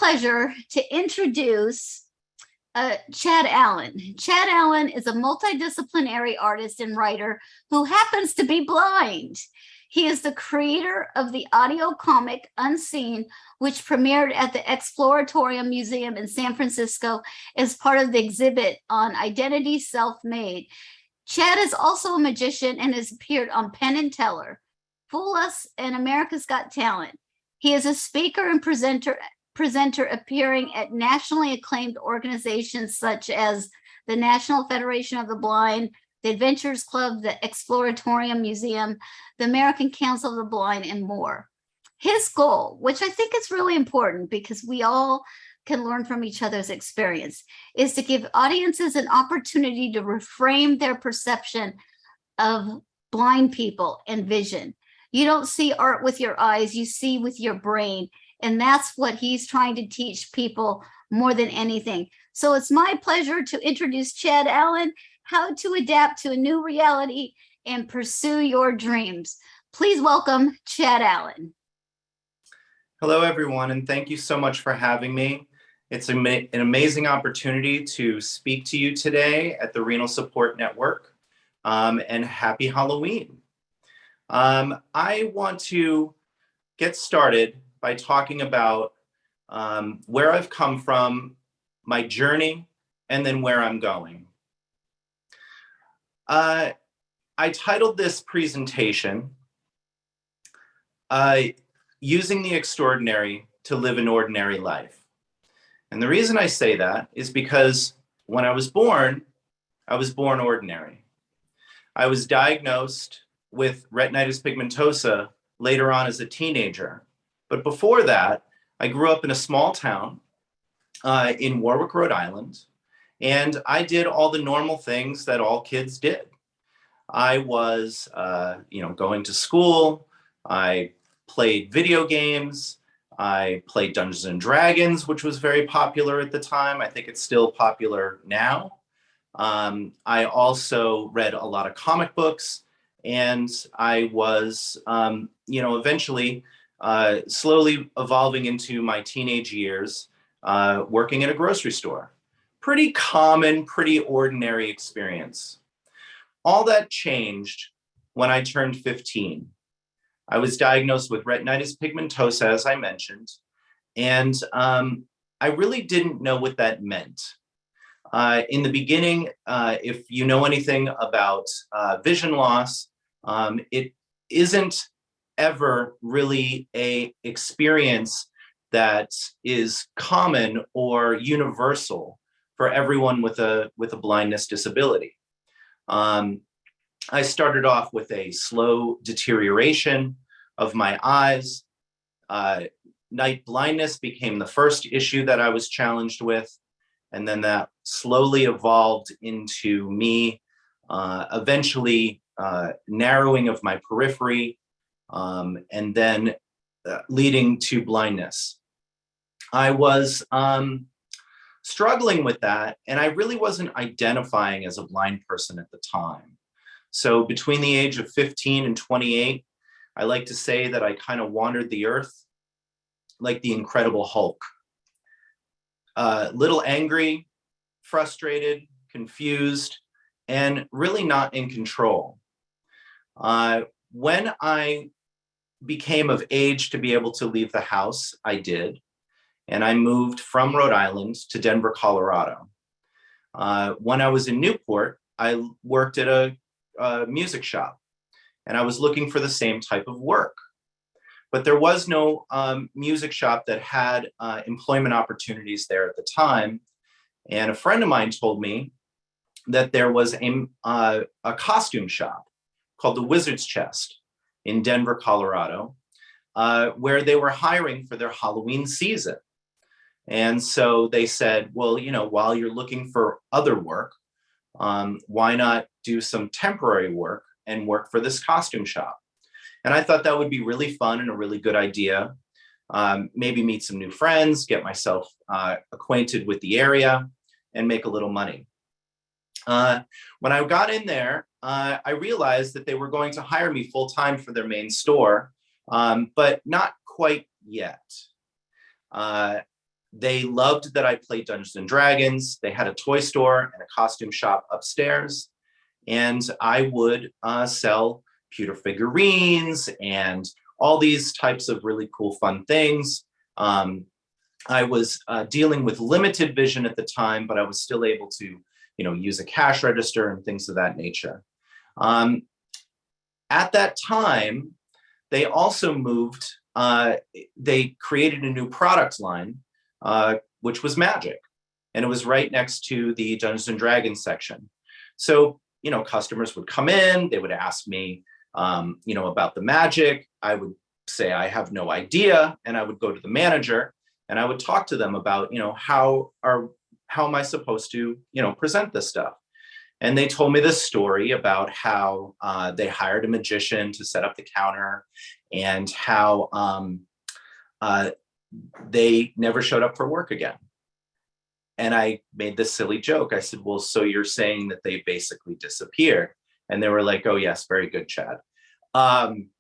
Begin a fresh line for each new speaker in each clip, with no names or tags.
pleasure to introduce Chad Allen. Chad Allen is a multidisciplinary artist and writer who happens to be blind. He is the creator of the audio comic Unseen, which premiered at the Exploratorium Museum in San Francisco as part of the exhibit on Identity Self-Made. Chad is also a magician and has appeared on Penn and Teller, Fool Us, and America's Got Talent. He is a speaker and presenter appearing at nationally acclaimed organizations such as the National Federation of the Blind, the Adventures Club, the Exploratorium Museum, the American Council of the Blind, and more. His goal, which I think is really important because we all can learn from each other's experience, is to give audiences an opportunity to reframe their perception of blind people and vision. You don't see art with your eyes, you see with your brain. And that's what he's trying to teach people more than anything. So it's my pleasure to introduce Chad Allen, how to adapt to a new reality and pursue your dreams. Please welcome Chad Allen.
Hello, everyone, and thank you so much for having me. It's an amazing opportunity to speak to you today at the Renal Support Network, and happy Halloween. I want to get started by talking about where I've come from, my journey, and then where I'm going. I titled this presentation, Using the Extraordinary to Live an Ordinary Life. And the reason I say that is because when I was born ordinary. I was diagnosed with retinitis pigmentosa later on as a teenager. But before that, I grew up in a small town in Warwick, Rhode Island, and I did all the normal things that all kids did. I was, going to school. I played video games. I played Dungeons and Dragons, which was very popular at the time. I think it's still popular now. I also read a lot of comic books, and I was, eventually slowly evolving into my teenage years, working at a grocery store. Pretty common, pretty ordinary experience. All that changed when I turned 15. I was diagnosed with retinitis pigmentosa, as I mentioned, and I really didn't know what that meant. In the beginning, if you know anything about vision loss, it isn't ever really a experience that is common or universal for everyone with a blindness disability. I started off with a slow deterioration of my eyes. Night blindness became the first issue that I was challenged with. And then that slowly evolved into me eventually narrowing of my periphery, and then leading to blindness. I was struggling with that, and I really wasn't identifying as a blind person at the time. So between the age of 15 and 28, I like to say that I kind of wandered the earth like the Incredible Hulk. Little angry, frustrated, confused, and really not in control. When I became of age to be able to leave the house, I did. And I moved from Rhode Island to Denver, Colorado. When I was in Newport, I worked at a music shop, and I was looking for the same type of work. But there was no music shop that had employment opportunities there at the time. And a friend of mine told me that there was a costume shop called the Wizard's Chest in Denver, Colorado, where they were hiring for their Halloween season. And so they said, well, while you're looking for other work, why not do some temporary work and work for this costume shop? And I thought that would be really fun and a really good idea. Maybe meet some new friends, get myself acquainted with the area, and make a little money. When I got in there, I realized that they were going to hire me full-time for their main store, but not quite yet. they loved that I played Dungeons and Dragons. They had a toy store and a costume shop upstairs. And I would sell pewter figurines and all these types of really cool, fun things. I was dealing with limited vision at the time, but I was still able to, use a cash register and things of that nature. At that time, they also moved, they created a new product line, which was magic. And it was right next to the Dungeons and Dragons section. So, customers would come in, they would ask me, about the magic. I would say, I have no idea. And I would go to the manager and I would talk to them about, how am I supposed to, present this stuff? And they told me this story about how they hired a magician to set up the counter and how they never showed up for work again. And I made this silly joke. I said, well, so you're saying that they basically disappeared? And they were like, oh, yes, very good, Chad. And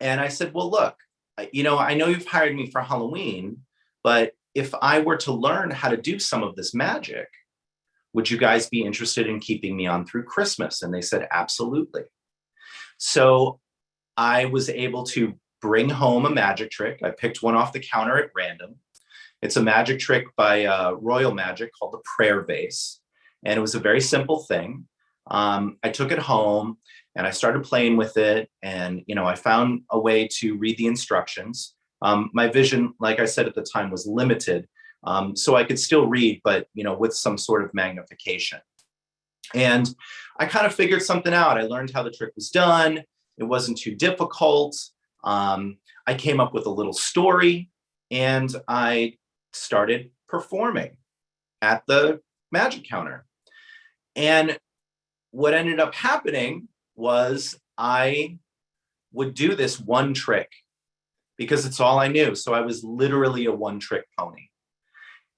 I said, well, look, I know you've hired me for Halloween, but if I were to learn how to do some of this magic, would you guys be interested in keeping me on through Christmas? And they said, absolutely. So I was able to bring home a magic trick. I picked one off the counter at random. It's a magic trick by Royal Magic called the Prayer Vase. And it was a very simple thing. I took it home and I started playing with it. And, I found a way to read the instructions. My vision, like I said at the time, was limited. So I could still read, but, with some sort of magnification. And I kind of figured something out. I learned how the trick was done. It wasn't too difficult. I came up with a little story and I started performing at the magic counter. And what ended up happening was I would do this one trick because it's all I knew. So I was literally a one-trick pony.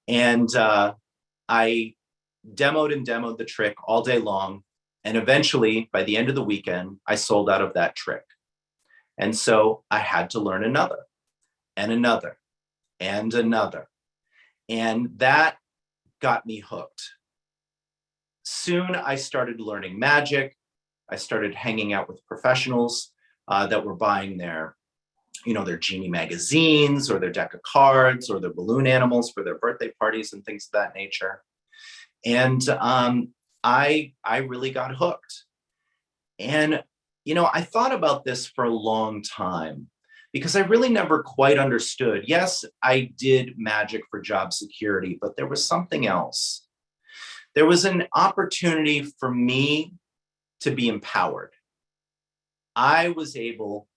And I demoed the trick all day long. And eventually, by the end of the weekend, I sold out of that trick. And so I had to learn another and another and another. And that got me hooked. Soon I started learning magic. I started hanging out with professionals that were buying their Genie magazines or their deck of cards or their balloon animals for their birthday parties and things of that nature. And I really got hooked. And, I thought about this for a long time because I really never quite understood. Yes, I did magic for job security, but there was something else. There was an opportunity for me to be empowered. I was able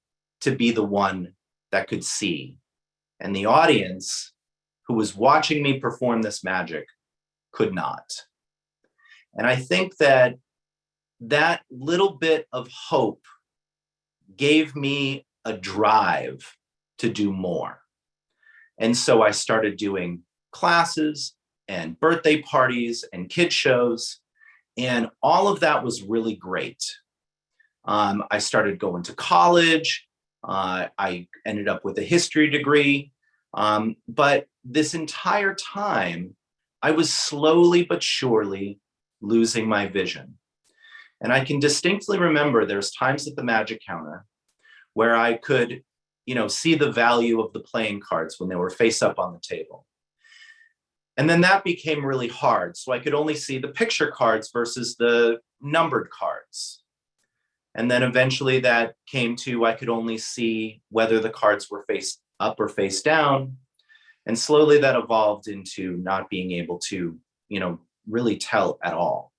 to be the one that could see, and the audience who was watching me perform this magic could not. And I think that little bit of hope gave me a drive to do more. And so I started doing classes and birthday parties and kid shows, and all of that was really great. I started going to college. I ended up with a history degree. But this entire time, I was slowly but surely losing my vision. And I can distinctly remember there's times at the magic counter where I could, see the value of the playing cards when they were face up on the table. And then that became really hard. So I could only see the picture cards versus the numbered cards. And then eventually that came to, I could only see whether the cards were face up or face down. And slowly that evolved into not being able to, really tell at all.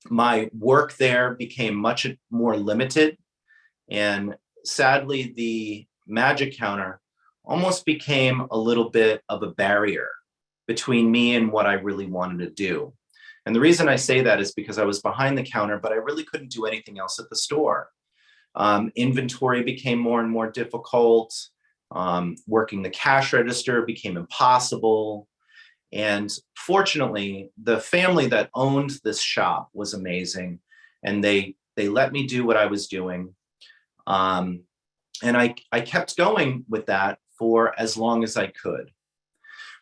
My work there became much more limited. And sadly, the magic counter almost became a little bit of a barrier between me and what I really wanted to do. And the reason I say that is because I was behind the counter, but I really couldn't do anything else at the store. Inventory became more and more difficult. Working the cash register became impossible. And fortunately, the family that owned this shop was amazing. And they let me do what I was doing. And I kept going with that for as long as I could.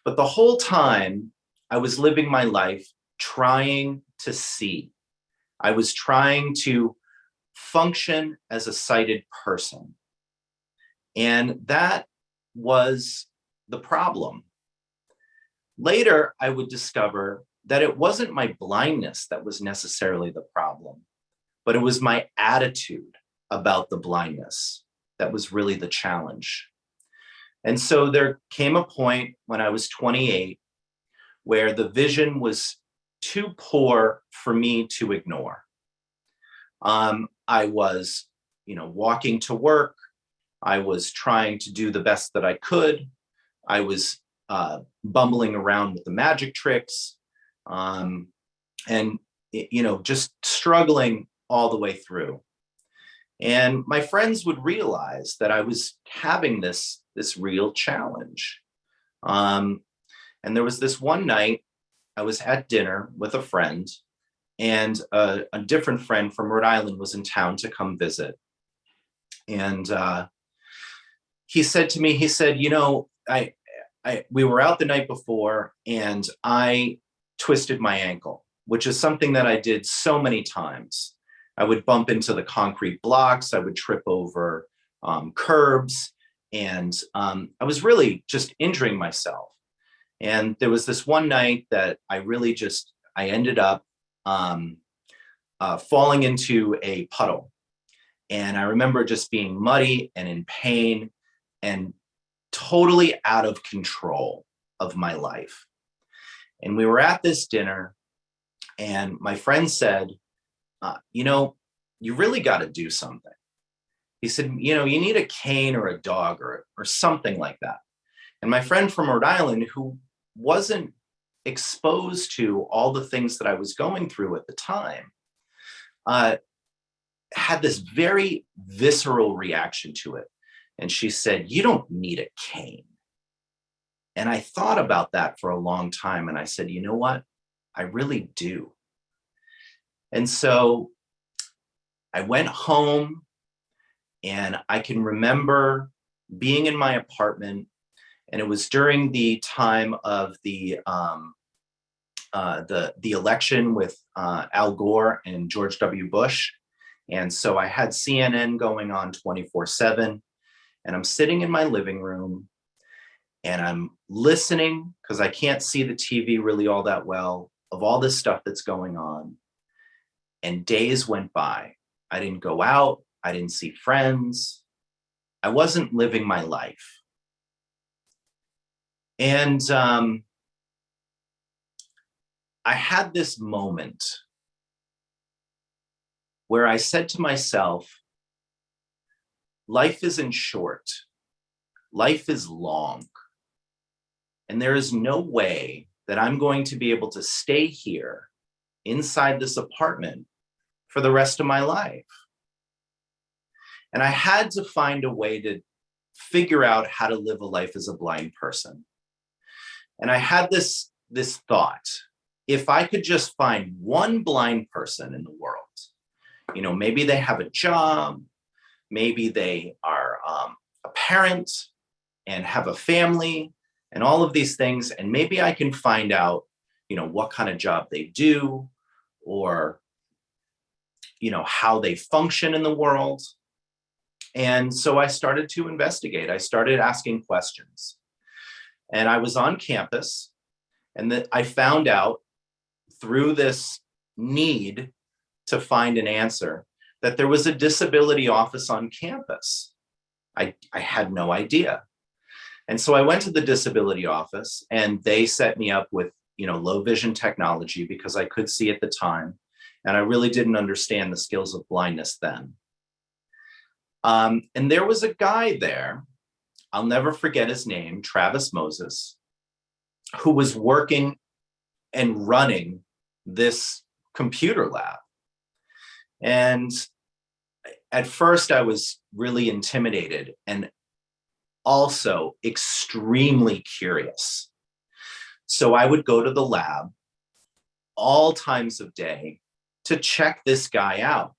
But the whole time I was living my life trying to see. I was trying to function as a sighted person. And that was the problem. Later, I would discover that it wasn't my blindness that was necessarily the problem, but it was my attitude about the blindness that was really the challenge. And so there came a point when I was 28 where the vision was too poor for me to ignore. I was, walking to work. I was trying to do the best that I could. I was bumbling around with the magic tricks, and just struggling all the way through. And my friends would realize that I was having this real challenge. And there was this one night I was at dinner with a friend, and a different friend from Rhode Island was in town to come visit. And he said to me, we were out the night before and I twisted my ankle, which is something that I did so many times. I would bump into the concrete blocks. I would trip over curbs, and I was really just injuring myself. And there was this one night that I ended up falling into a puddle. And I remember just being muddy and in pain and totally out of control of my life. And we were at this dinner, and my friend said, you really got to do something. He said, you need a cane or a dog or something like that. And my friend from Rhode Island, who wasn't exposed to all the things that I was going through at the time, had this very visceral reaction to it. And she said, you don't need a cane. And I thought about that for a long time. And I said, you know what? I really do. And so I went home, and I can remember being in my apartment, and it was during the time of the election with Al Gore and George W. Bush. And so I had CNN going on 24/7, and I'm sitting in my living room and I'm listening, because I can't see the TV really all that well, of all this stuff that's going on. And days went by. I didn't go out. I didn't see friends. I wasn't living my life. And I had this moment where I said to myself, life isn't short. Life is long. And there is no way that I'm going to be able to stay here inside this apartment for the rest of my life. And I had to find a way to figure out how to live a life as a blind person. And I had this thought: if I could just find one blind person in the world, maybe they have a job, maybe they are a parent and have a family and all of these things, and maybe I can find out, what kind of job they do, or, how they function in the world. And so I started to investigate. I started asking questions. And I was on campus, and that I found out through this need to find an answer that there was a disability office on campus. I had no idea. And so I went to the disability office, and they set me up with, low vision technology, because I could see at the time. And I really didn't understand the skills of blindness then. And there was a guy there, I'll never forget his name, Travis Moses, who was working and running this computer lab. And at first I was really intimidated and also extremely curious. So I would go to the lab all times of day to check this guy out.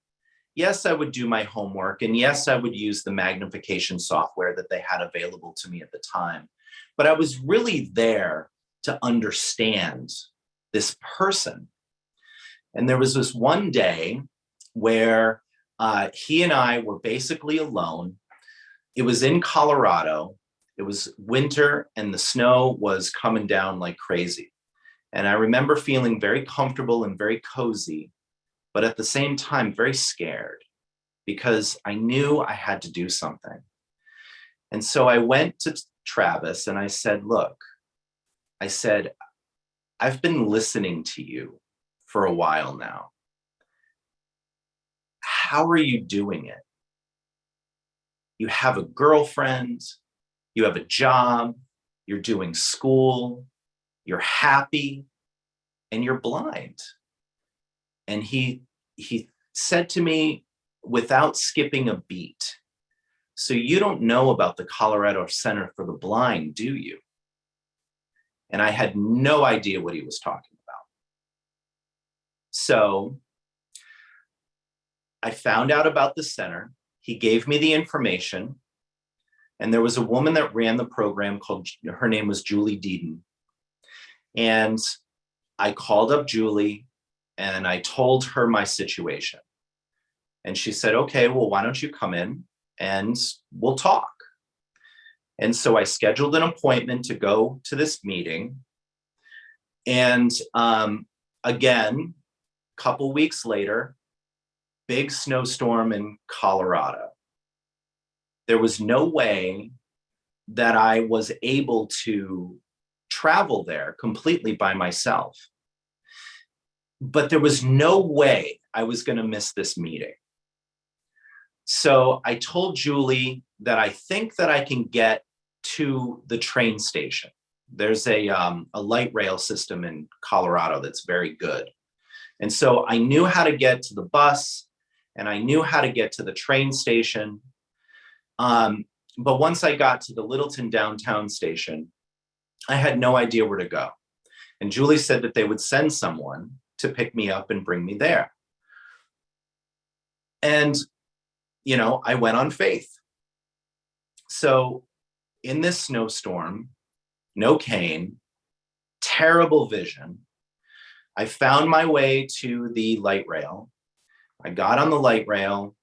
Yes, I would do my homework, and yes, I would use the magnification software that they had available to me at the time. But I was really there to understand this person. And there was this one day where he and I were basically alone. It was in Colorado. It was winter and the snow was coming down like crazy. And I remember feeling very comfortable and very cozy, but at the same time, very scared because I knew I had to do something. And so I went to Travis and I said, look, I said, I've been listening to you for a while now. How are you doing it? You have a girlfriend, you have a job, you're doing school, you're happy, and you're blind. And he said to me without skipping a beat, so you don't know about the Colorado Center for the Blind, do you? And I had no idea what he was talking about. So I found out about the center. He gave me the information. And there was a woman that ran the program her name was Julie Deeden. And I called up Julie and I told her my situation. And she said, okay, well, why don't you come in and we'll talk. And so I scheduled an appointment to go to this meeting. And again, a couple weeks later, big snowstorm in Colorado. There was no way that I was able to travel there completely by myself. But there was no way I was going to miss this meeting. So I told Julie that I think that I can get to the train station. There's a light rail system in Colorado that's very good. And so I knew how to get to the bus and I knew how to get to the train station. But once I got to the Littleton downtown station, I had no idea where to go. And Julie said that they would send someone to pick me up and bring me there. And, you know, I went on faith. So in this snowstorm, no cane, terrible vision, I found my way to the light rail. I got on the light rail,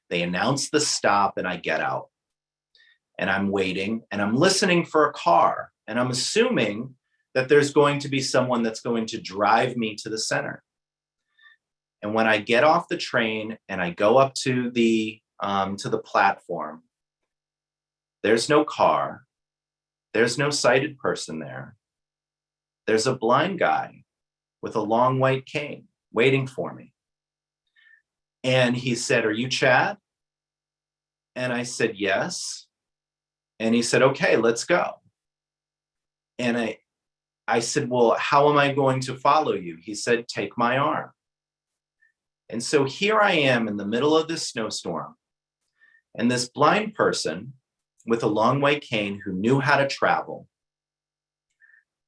they announced the stop, and I get out. And I'm waiting, and I'm listening for a car, and I'm assuming that there's going to be someone that's going to drive me to the center. And when I get off the train and I go up to the platform, there's no car, there's no sighted person there. There's a blind guy with a long white cane waiting for me. And he said, "Are you Chad?" And I said, "Yes." And he said, "Okay, let's go." And I said, "Well, how am I going to follow you?" He said, "Take my arm." And so here I am in the middle of this snowstorm, and this blind person with a long white cane who knew how to travel,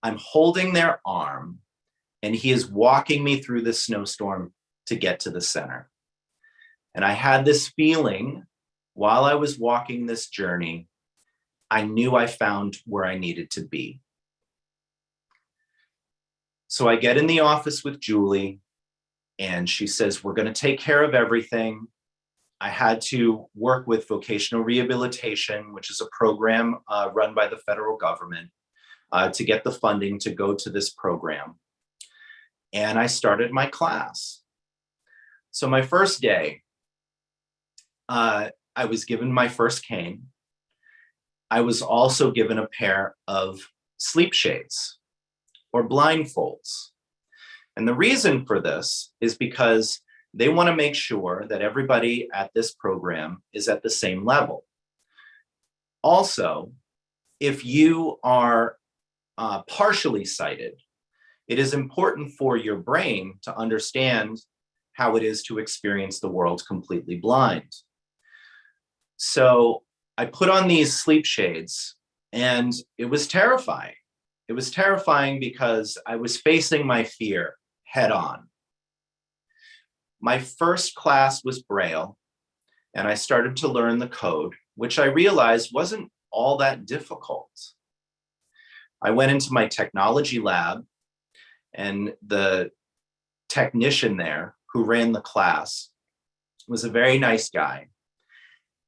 I'm holding their arm, and he is walking me through this snowstorm to get to the center. And I had this feeling while I was walking this journey, I knew I found where I needed to be. So I get in the office with Julie, and she says, "We're going to take care of everything." I had to work with vocational rehabilitation, which is a program run by the federal government, to get the funding to go to this program. And I started my class. So my first day, I was given my first cane. I was also given a pair of sleep shades or blindfolds. And the reason for this is because they want to make sure that everybody at this program is at the same level. Also, if you are partially sighted, it is important for your brain to understand how it is to experience the world completely blind. So I put on these sleep shades, and it was terrifying. It was terrifying because I was facing my fear head on. My first class was Braille, and I started to learn the code, which I realized wasn't all that difficult. I went into my technology lab, and the technician there who ran the class was a very nice guy.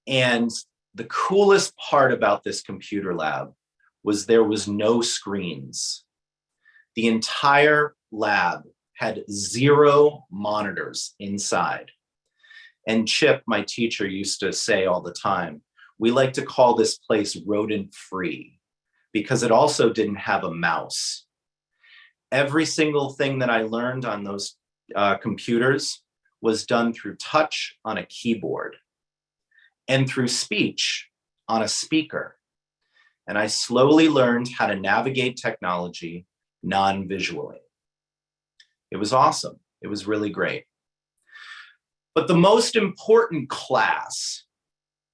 And the coolest part about this computer lab was there was no screens. The entire lab had 0 monitors inside. And Chip, my teacher, used to say all the time, we like to call this place rodent-free because it also didn't have a mouse. Every single thing that I learned on those computers was done through touch on a keyboard and through speech on a speaker. And I slowly learned how to navigate technology non-visually. It was awesome. It was really great. But the most important class,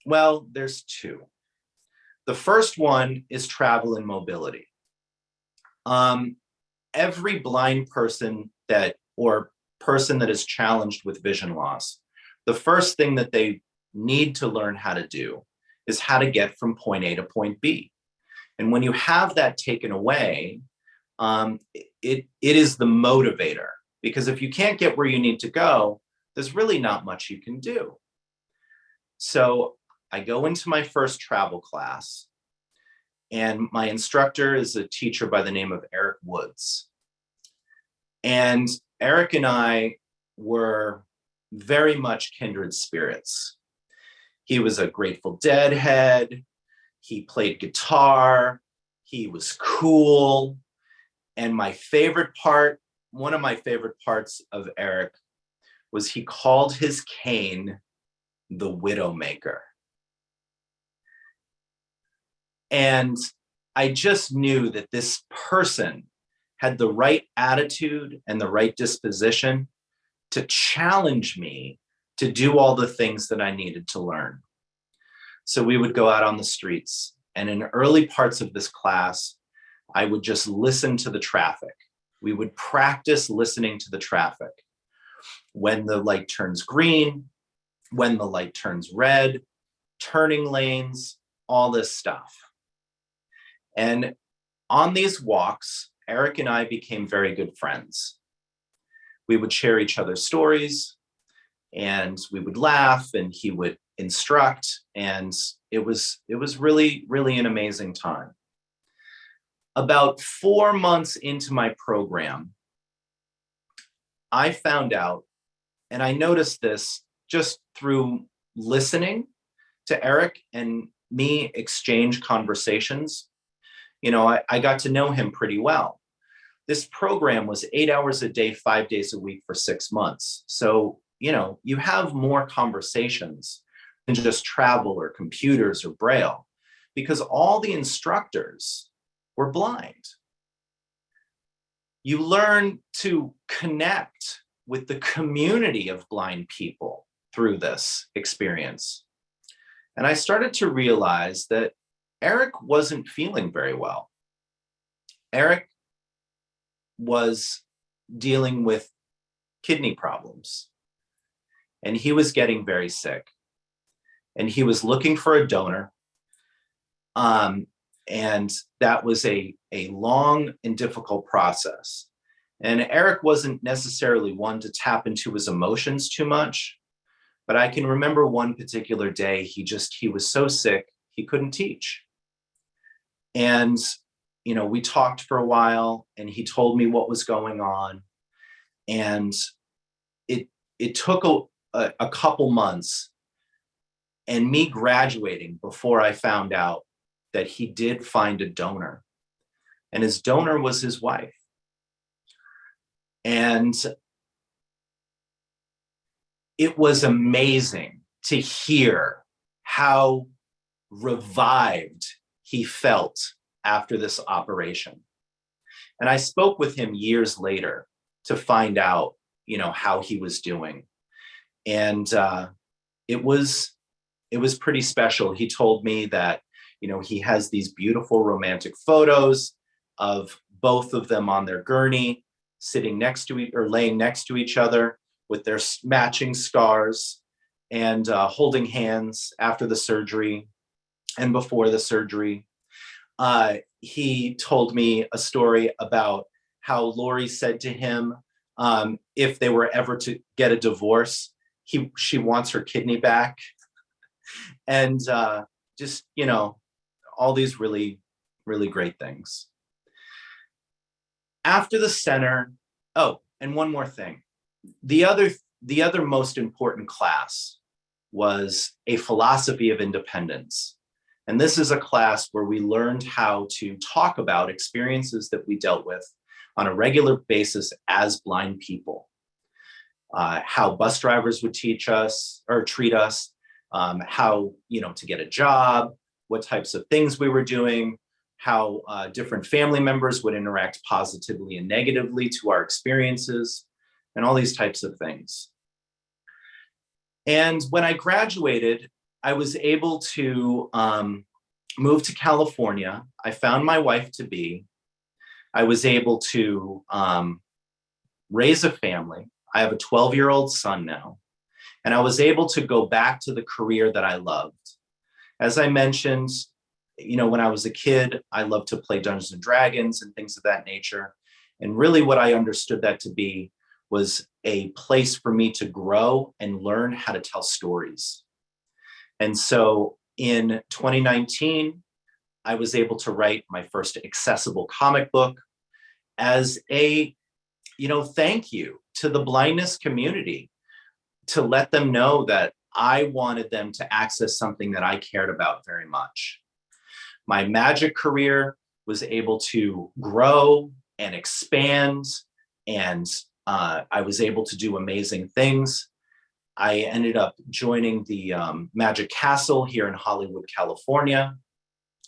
well, there's 2. The first one is travel and mobility. Every blind person or person that is challenged with vision loss, the first thing that they need to learn how to do is how to get from point A to point B. And when you have that taken away, it is the motivator, because if you can't get where you need to go, there's really not much you can do. So I go into my first travel class, and my instructor is a teacher by the name of Eric Woods. And Eric and I were very much kindred spirits. He was a Grateful Dead head. He played guitar. He was cool. And one of my favorite parts of Eric was he called his cane the Widowmaker. And I just knew that this person had the right attitude and the right disposition to challenge me to do all the things that I needed to learn. So we would go out on the streets, and in early parts of this class, I would just listen to the traffic. We would practice listening to the traffic. When the light turns green, when the light turns red, turning lanes, all this stuff. And on these walks, Eric and I became very good friends. We would share each other's stories, and we would laugh, and he would instruct, and it was really, really an amazing time. About 4 months into my program, I found out, and I noticed this just through listening to Eric and me exchange conversations. I got to know him pretty well. This program was 8 hours a day, 5 days a week for 6 months. So, you have more conversations than just travel or computers or Braille, because all the instructors were blind. You learn to connect with the community of blind people through this experience. And I started to realize that Eric wasn't feeling very well. Eric was dealing with kidney problems, and he was getting very sick, and he was looking for a donor. And that was a long and difficult process. And Eric wasn't necessarily one to tap into his emotions too much, but I can remember one particular day, he was so sick, he couldn't teach. And, we talked for a while, and he told me what was going on. And it took a couple months and me graduating before I found out that he did find a donor, and his donor was his wife. And it was amazing to hear how revived he felt after this operation. And I spoke with him years later to find out, how he was doing. And it was pretty special. He told me that, he has these beautiful romantic photos of both of them on their gurney, sitting next to or laying next to each other with their matching scars, and holding hands after the surgery and before the surgery. he told me a story about how Lori said to him, if they were ever to get a divorce, she wants her kidney back. And just, all these really, really great things. After the center, oh, and one more thing. The other most important class was a philosophy of independence. And this is a class where we learned how to talk about experiences that we dealt with on a regular basis as blind people. How bus drivers would teach us or treat us, how, to get a job, what types of things we were doing, how different family members would interact positively and negatively to our experiences, and all these types of things. And when I graduated, I was able to move to California. I found my wife to be. I was able to raise a family. I have a 12-year-old son now. And I was able to go back to the career that I loved. As I mentioned, when I was a kid, I loved to play Dungeons and Dragons and things of that nature. And really what I understood that to be was a place for me to grow and learn how to tell stories. And so in 2019, I was able to write my first accessible comic book as a, thank you to the blindness community, to let them know that I wanted them to access something that I cared about very much. My magic career was able to grow and expand, and I was able to do amazing things. I ended up joining the Magic Castle here in Hollywood, California.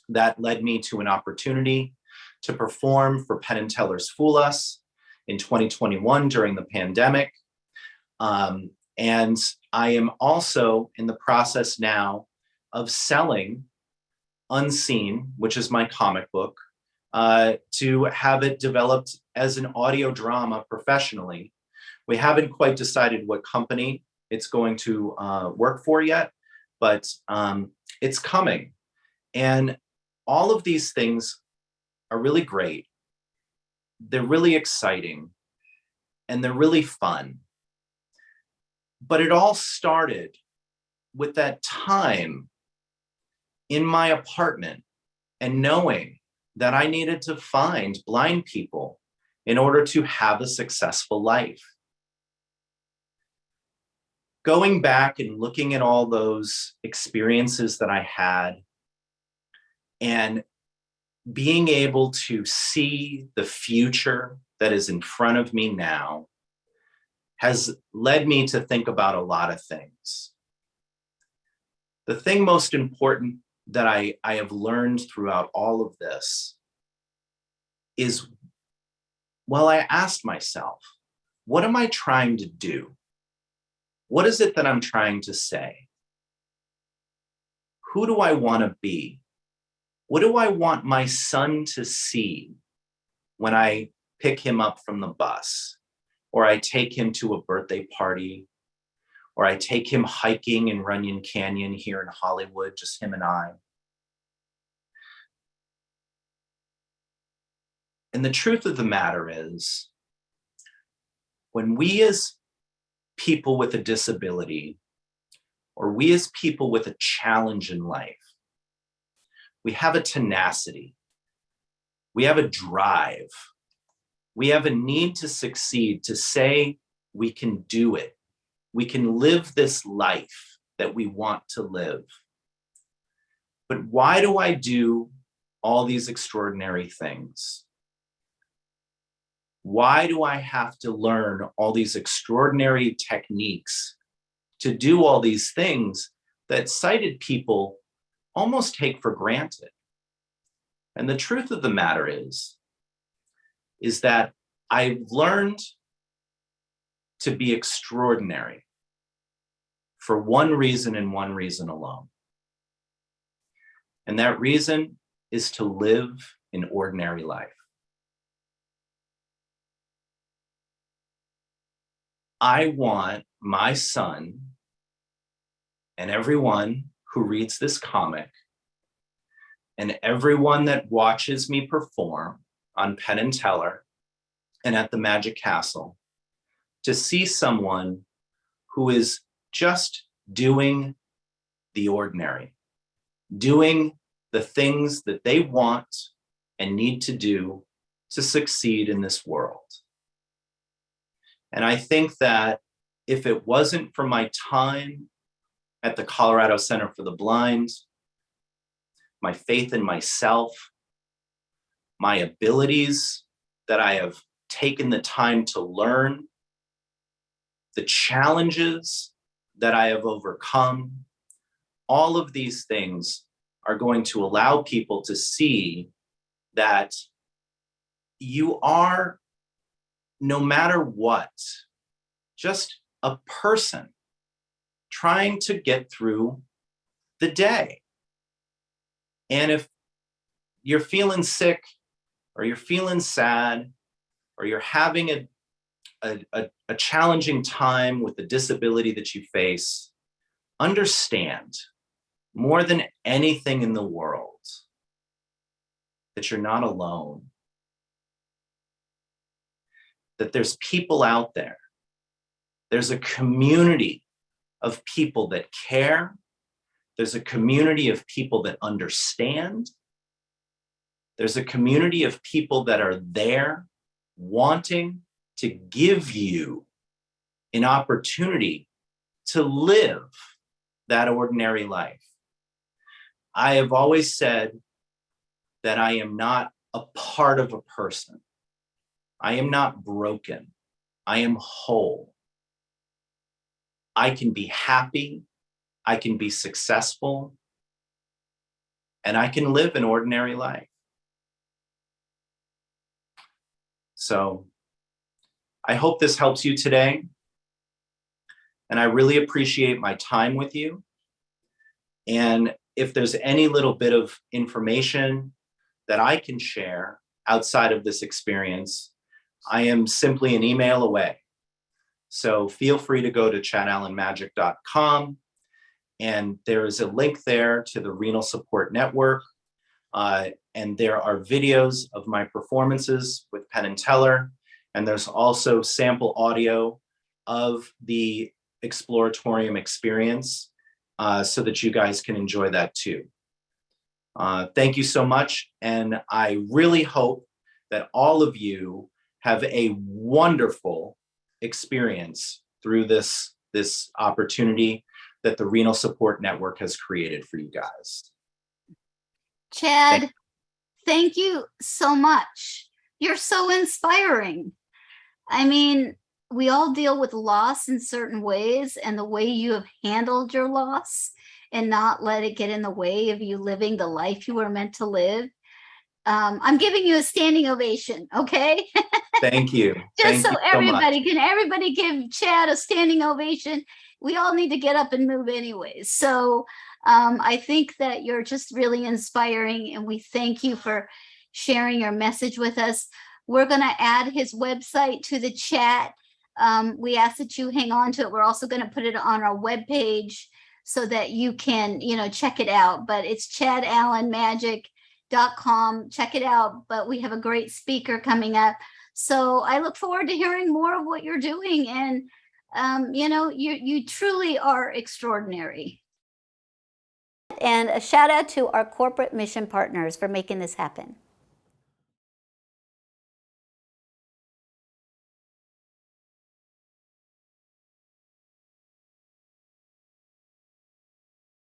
That led me to an opportunity to perform for Penn and Teller's Fool Us in 2021 during the pandemic. And I am also in the process now of selling Unseen, which is my comic book, to have it developed as an audio drama professionally. We haven't quite decided what company it's going to work for yet, but it's coming. And all of these things are really great. They're really exciting, and they're really fun. But it all started with that time in my apartment and knowing that I needed to find blind people in order to have a successful life. Going back and looking at all those experiences that I had and being able to see the future that is in front of me now has led me to think about a lot of things. The thing most important that I have learned throughout all of this is, I asked myself, what am I trying to do? What is it that I'm trying to say? Who do I want to be? What do I want my son to see when I pick him up from the bus, or I take him to a birthday party, or I take him hiking in Runyon Canyon here in Hollywood, just him and I? And the truth of the matter is, when we as people with a disability, or we as people with a challenge in life, we have a tenacity, we have a drive, we have a need to succeed, to say we can do it. We can live this life that we want to live. But why do I do all these extraordinary things? Why do I have to learn all these extraordinary techniques to do all these things that sighted people almost take for granted? And the truth of the matter is that I've learned to be extraordinary for one reason and one reason alone. And that reason is to live an ordinary life. I want my son and everyone who reads this comic and everyone that watches me perform on Penn and Teller and at the Magic Castle to see someone who is just doing the ordinary, doing the things that they want and need to do to succeed in this world. And I think that if it wasn't for my time at the Colorado Center for the Blind, my faith in myself, my abilities that I have taken the time to learn, the challenges that I have overcome, all of these things are going to allow people to see that you are, no matter what, just a person trying to get through the day. And if you're feeling sick, or you're feeling sad, or you're having a challenging time with the disability that you face, understand more than anything in the world that you're not alone, that there's people out there. There's a community of people that care. There's a community of people that understand. There's a community of people that are there wanting to give you an opportunity to live that ordinary life. I have always said that I am not a part of a person. I am not broken. I am whole. I can be happy. I can be successful. And I can live an ordinary life. So I hope this helps you today. And I really appreciate my time with you. And if there's any little bit of information that I can share outside of this experience, I am simply an email away. So feel free to go to chadallenmagic.com, and there is a link there to the Renal Support Network. And there are videos of my performances with Penn and Teller, and there's also sample audio of the Exploratorium experience so that you guys can enjoy that too. Thank you so much, and I really hope that all of you have a wonderful experience through this opportunity that the Renal Support Network has created for you guys.
Chad, thank you so much. You're so inspiring. I mean, we all deal with loss in certain ways, and the way you have handled your loss and not let it get in the way of you living the life you were meant to live. I'm giving you a standing ovation, okay?
Thank you.
Just so everybody, can everybody give Chad a standing ovation? We all need to get up and move anyways. So I think that you're just really inspiring, and we thank you for sharing your message with us. We're going to add his website to the chat. We ask that you hang on to it. We're also going to put it on our webpage so that you can, check it out. But it's chadallenmagic.com. Check it out. But we have a great speaker coming up. So I look forward to hearing more of what you're doing. And, you truly are extraordinary. And a shout out to our corporate mission partners for making this happen.